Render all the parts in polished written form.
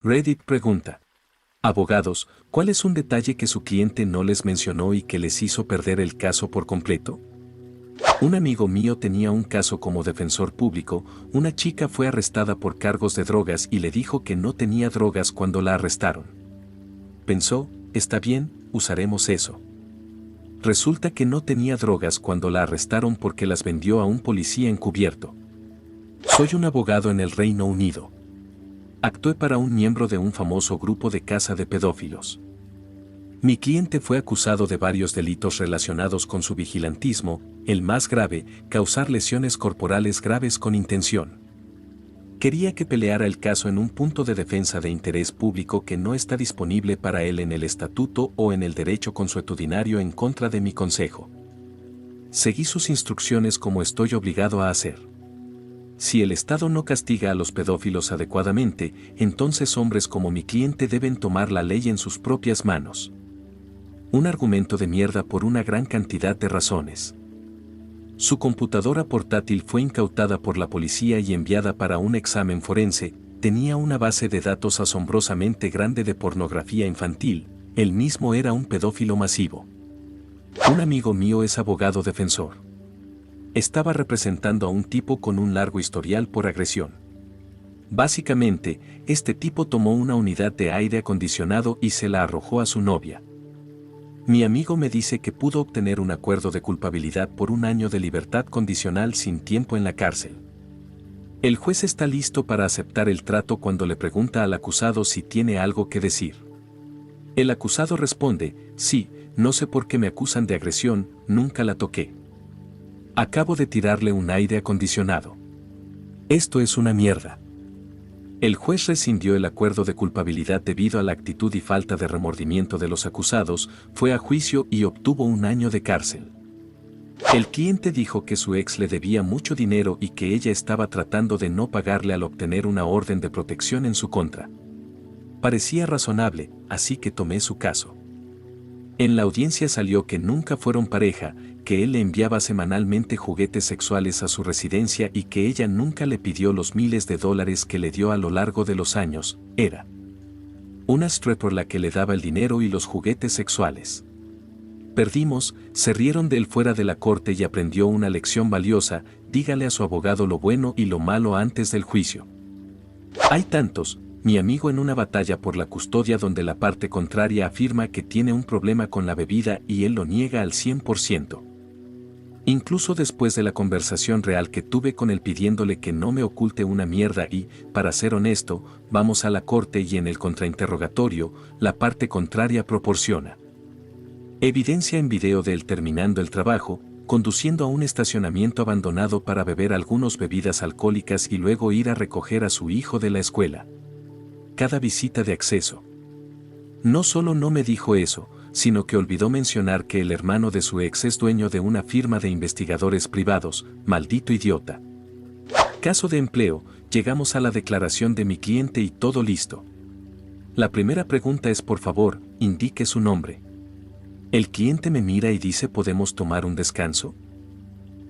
Reddit pregunta. Abogados, ¿cuál es un detalle que su cliente no les mencionó y que les hizo perder el caso por completo? Un amigo mío tenía un caso como defensor público. Una chica fue arrestada por cargos de drogas y le dijo que no tenía drogas cuando la arrestaron. Pensó, está bien, usaremos eso. Resulta que no tenía drogas cuando la arrestaron porque las vendió a un policía encubierto. Soy un abogado en el Reino Unido. Actué para un miembro de un famoso grupo de caza de pedófilos. Mi cliente fue acusado de varios delitos relacionados con su vigilantismo, el más grave, causar lesiones corporales graves con intención. Quería que peleara el caso en un punto de defensa de interés público que no está disponible para él en el estatuto o en el derecho consuetudinario en contra de mi consejo. Seguí sus instrucciones como estoy obligado a hacer. Si el Estado no castiga a los pedófilos adecuadamente, entonces hombres como mi cliente deben tomar la ley en sus propias manos. Un argumento de mierda por una gran cantidad de razones. Su computadora portátil fue incautada por la policía y enviada para un examen forense. Tenía una base de datos asombrosamente grande de pornografía infantil. Él mismo era un pedófilo masivo. Un amigo mío es abogado defensor. Estaba representando a un tipo con un largo historial por agresión. Básicamente, este tipo tomó una unidad de aire acondicionado y se la arrojó a su novia. Mi amigo me dice que pudo obtener un acuerdo de culpabilidad por 1 año de libertad condicional sin tiempo en la cárcel. El juez está listo para aceptar el trato cuando le pregunta al acusado si tiene algo que decir. El acusado responde, sí, no sé por qué me acusan de agresión, nunca la toqué. Acabo de tirarle un aire acondicionado. Esto es una mierda. El juez rescindió el acuerdo de culpabilidad debido a la actitud y falta de remordimiento de los acusados, fue a juicio y obtuvo 1 año de cárcel. El cliente dijo que su ex le debía mucho dinero y que ella estaba tratando de no pagarle al obtener una orden de protección en su contra. Parecía razonable, así que tomé su caso. En la audiencia salió que nunca fueron pareja, que él le enviaba semanalmente juguetes sexuales a su residencia y que ella nunca le pidió los miles de dólares que le dio a lo largo de los años. Era una stripper la que le daba el dinero y los juguetes sexuales. Perdimos, se rieron de él fuera de la corte y aprendió una lección valiosa. Dígale a su abogado lo bueno y lo malo antes del juicio. Hay tantos. Mi amigo en una batalla por la custodia donde la parte contraria afirma que tiene un problema con la bebida y él lo niega al 100%. Incluso después de la conversación real que tuve con él pidiéndole que no me oculte una mierda y, para ser honesto, vamos a la corte y en el contrainterrogatorio, la parte contraria proporciona evidencia en video de él terminando el trabajo, conduciendo a un estacionamiento abandonado para beber algunas bebidas alcohólicas y luego ir a recoger a su hijo de la escuela. Cada visita de acceso. No solo no me dijo eso, sino que olvidó mencionar que el hermano de su ex es dueño de una firma de investigadores privados, maldito idiota. Caso de empleo, llegamos a la declaración de mi cliente y todo listo. La primera pregunta es por favor, indique su nombre. El cliente me mira y dice ¿podemos tomar un descanso?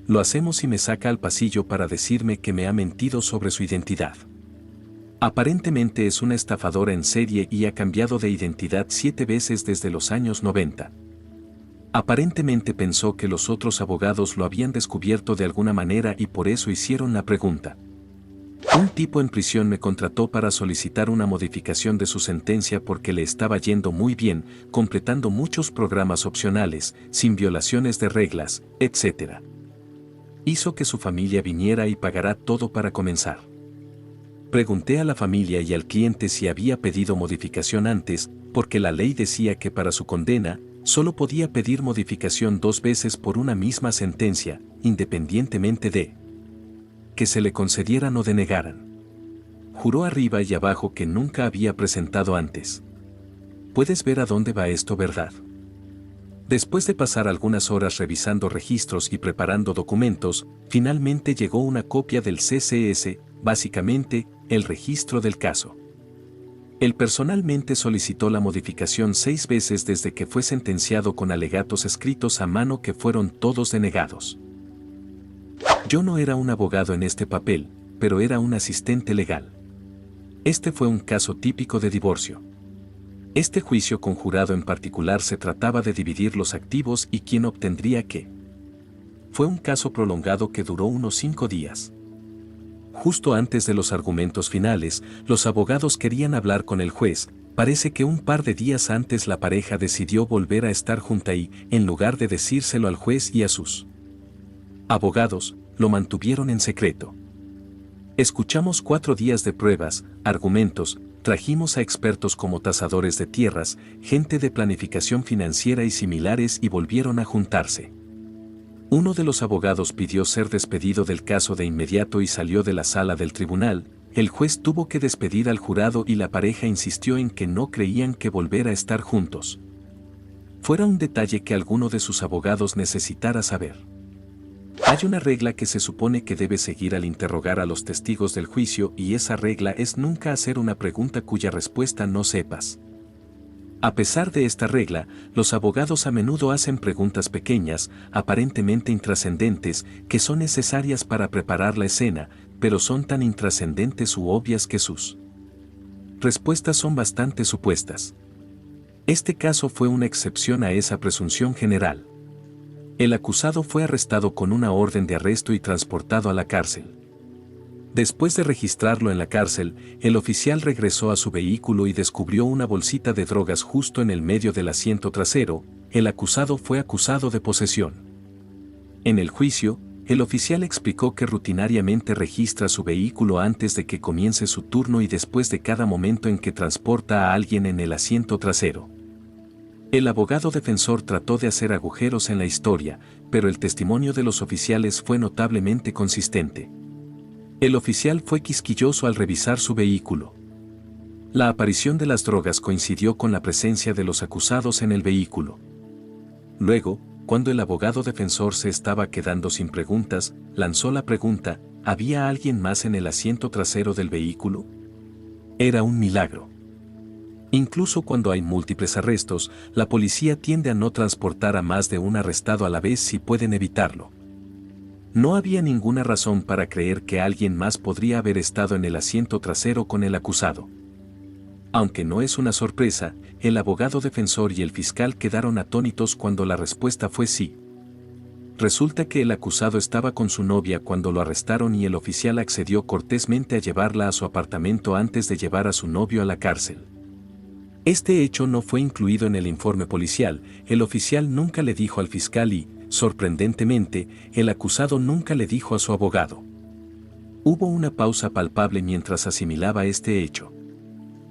Lo hacemos y me saca al pasillo para decirme que me ha mentido sobre su identidad. Aparentemente es una estafadora en serie y ha cambiado de identidad 7 veces desde los años 90. Aparentemente pensó que los otros abogados lo habían descubierto de alguna manera y por eso hicieron la pregunta. Un tipo en prisión me contrató para solicitar una modificación de su sentencia porque le estaba yendo muy bien, completando muchos programas opcionales, sin violaciones de reglas, etc. Hizo que su familia viniera y pagará todo para comenzar. Pregunté a la familia y al cliente si había pedido modificación antes, porque la ley decía que para su condena, solo podía pedir modificación 2 veces por una misma sentencia, independientemente de que se le concedieran o denegaran. Juró arriba y abajo que nunca había presentado antes. Puedes ver a dónde va esto, ¿verdad? Después de pasar algunas horas revisando registros y preparando documentos, finalmente llegó una copia del CCS, básicamente, el registro del caso. Él personalmente solicitó la modificación 6 veces desde que fue sentenciado con alegatos escritos a mano que fueron todos denegados. Yo no era un abogado en este papel, pero era un asistente legal. Este fue un caso típico de divorcio. Este juicio conjurado en particular se trataba de dividir los activos y quién obtendría qué. Fue un caso prolongado que duró unos 5 días. Justo antes de los argumentos finales, los abogados querían hablar con el juez. Parece que un par de días antes la pareja decidió volver a estar junta y, en lugar de decírselo al juez y a sus abogados, lo mantuvieron en secreto. Escuchamos 4 días de pruebas, argumentos, trajimos a expertos como tasadores de tierras, gente de planificación financiera y similares y volvieron a juntarse. Uno de los abogados pidió ser despedido del caso de inmediato y salió de la sala del tribunal. El juez tuvo que despedir al jurado y la pareja insistió en que no creían que volver a estar juntos fuera un detalle que alguno de sus abogados necesitara saber. Hay una regla que se supone que debe seguir al interrogar a los testigos del juicio y esa regla es nunca hacer una pregunta cuya respuesta no sepas. A pesar de esta regla, los abogados a menudo hacen preguntas pequeñas, aparentemente intrascendentes, que son necesarias para preparar la escena, pero son tan intrascendentes u obvias que sus respuestas son bastante supuestas. Este caso fue una excepción a esa presunción general. El acusado fue arrestado con una orden de arresto y transportado a la cárcel. Después de registrarlo en la cárcel, el oficial regresó a su vehículo y descubrió una bolsita de drogas justo en el medio del asiento trasero. El acusado fue acusado de posesión. En el juicio, el oficial explicó que rutinariamente registra su vehículo antes de que comience su turno y después de cada momento en que transporta a alguien en el asiento trasero. El abogado defensor trató de hacer agujeros en la historia, pero el testimonio de los oficiales fue notablemente consistente. El oficial fue quisquilloso al revisar su vehículo. La aparición de las drogas coincidió con la presencia de los acusados en el vehículo. Luego, cuando el abogado defensor se estaba quedando sin preguntas, lanzó la pregunta: ¿había alguien más en el asiento trasero del vehículo? Era un milagro. Incluso cuando hay múltiples arrestos, la policía tiende a no transportar a más de un arrestado a la vez si pueden evitarlo. No había ninguna razón para creer que alguien más podría haber estado en el asiento trasero con el acusado. Aunque no es una sorpresa, el abogado defensor y el fiscal quedaron atónitos cuando la respuesta fue sí. Resulta que el acusado estaba con su novia cuando lo arrestaron y el oficial accedió cortésmente a llevarla a su apartamento antes de llevar a su novio a la cárcel. Este hecho no fue incluido en el informe policial. El oficial nunca le dijo al fiscal y, sorprendentemente, el acusado nunca le dijo a su abogado. Hubo una pausa palpable mientras asimilaba este hecho.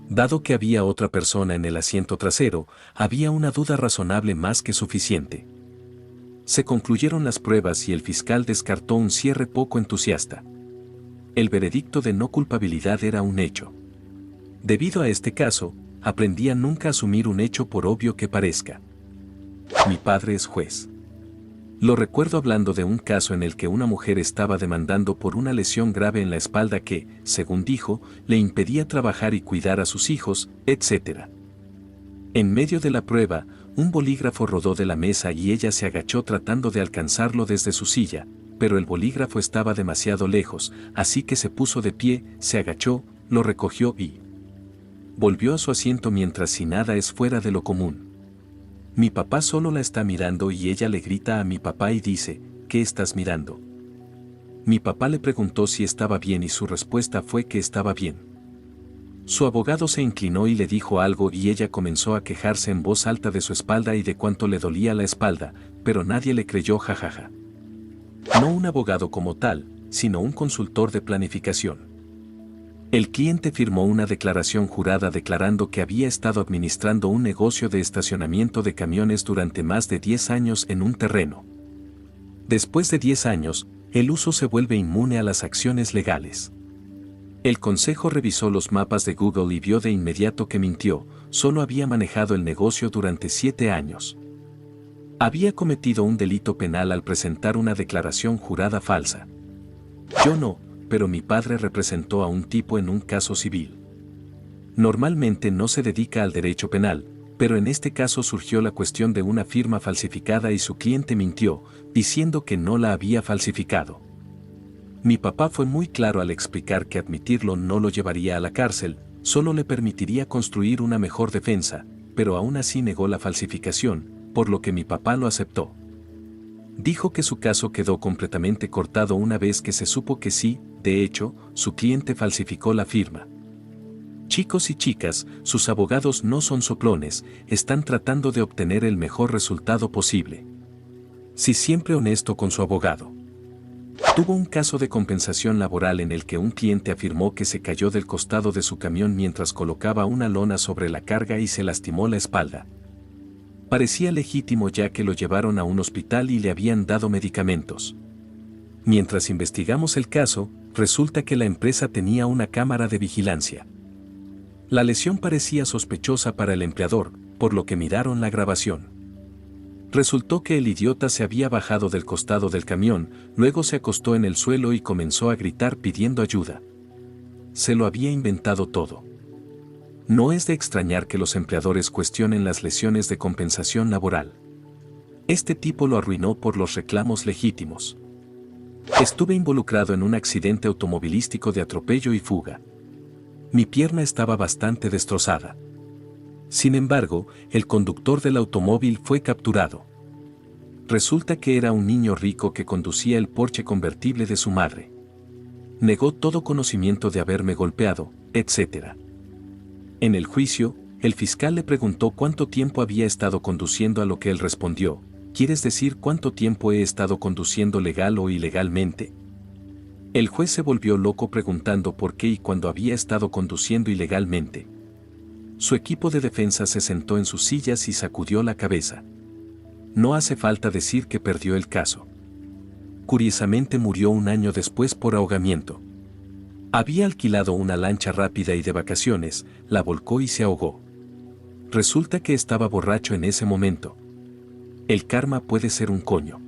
Dado que había otra persona en el asiento trasero, había una duda razonable más que suficiente. Se concluyeron las pruebas y el fiscal descartó un cierre poco entusiasta. El veredicto de no culpabilidad era un hecho. Debido a este caso, aprendí a nunca asumir un hecho por obvio que parezca. Mi padre es juez. Lo recuerdo hablando de un caso en el que una mujer estaba demandando por una lesión grave en la espalda que, según dijo, le impedía trabajar y cuidar a sus hijos, etc. En medio de la prueba, un bolígrafo rodó de la mesa y ella se agachó tratando de alcanzarlo desde su silla, pero el bolígrafo estaba demasiado lejos, así que se puso de pie, se agachó, lo recogió y volvió a su asiento mientras si nada es fuera de lo común. Mi papá solo la está mirando y ella le grita a mi papá y dice: ¿qué estás mirando? Mi papá le preguntó si estaba bien y su respuesta fue que estaba bien. Su abogado se inclinó y le dijo algo y ella comenzó a quejarse en voz alta de su espalda y de cuánto le dolía la espalda, pero nadie le creyó, jajaja. No un abogado como tal, sino un consultor de planificación. El cliente firmó una declaración jurada declarando que había estado administrando un negocio de estacionamiento de camiones durante más de 10 años en un terreno. Después de 10 años, el uso se vuelve inmune a las acciones legales. El consejo revisó los mapas de Google y vio de inmediato que mintió, solo había manejado el negocio durante 7 años. Había cometido un delito penal al presentar una declaración jurada falsa. Yo no, pero mi padre representó a un tipo en un caso civil. Normalmente no se dedica al derecho penal, pero en este caso surgió la cuestión de una firma falsificada y su cliente mintió, diciendo que no la había falsificado. Mi papá fue muy claro al explicar que admitirlo no lo llevaría a la cárcel, solo le permitiría construir una mejor defensa, pero aún así negó la falsificación, por lo que mi papá lo aceptó. Dijo que su caso quedó completamente cortado una vez que se supo que sí, de hecho, su cliente falsificó la firma. Chicos y chicas, sus abogados no son soplones, están tratando de obtener el mejor resultado posible. Sí, siempre honesto con su abogado. Tuvo un caso de compensación laboral en el que un cliente afirmó que se cayó del costado de su camión mientras colocaba una lona sobre la carga y se lastimó la espalda. Parecía legítimo ya que lo llevaron a un hospital y le habían dado medicamentos. Mientras investigamos el caso, resulta que la empresa tenía una cámara de vigilancia. La lesión parecía sospechosa para el empleador, por lo que miraron la grabación. Resultó que el idiota se había bajado del costado del camión, luego se acostó en el suelo y comenzó a gritar pidiendo ayuda. Se lo había inventado todo. No es de extrañar que los empleadores cuestionen las lesiones de compensación laboral. Este tipo lo arruinó por los reclamos legítimos. Estuve involucrado en un accidente automovilístico de atropello y fuga. Mi pierna estaba bastante destrozada. Sin embargo, el conductor del automóvil fue capturado. Resulta que era un niño rico que conducía el Porsche convertible de su madre. Negó todo conocimiento de haberme golpeado, etc. En el juicio, el fiscal le preguntó cuánto tiempo había estado conduciendo, a lo que él respondió: ¿quieres decir cuánto tiempo he estado conduciendo legal o ilegalmente? El juez se volvió loco preguntando por qué y cuándo había estado conduciendo ilegalmente. Su equipo de defensa se sentó en sus sillas y sacudió la cabeza. No hace falta decir que perdió el caso. Curiosamente murió un año después por ahogamiento. Había alquilado una lancha rápida y de vacaciones, la volcó y se ahogó. Resulta que estaba borracho en ese momento. El karma puede ser un coño.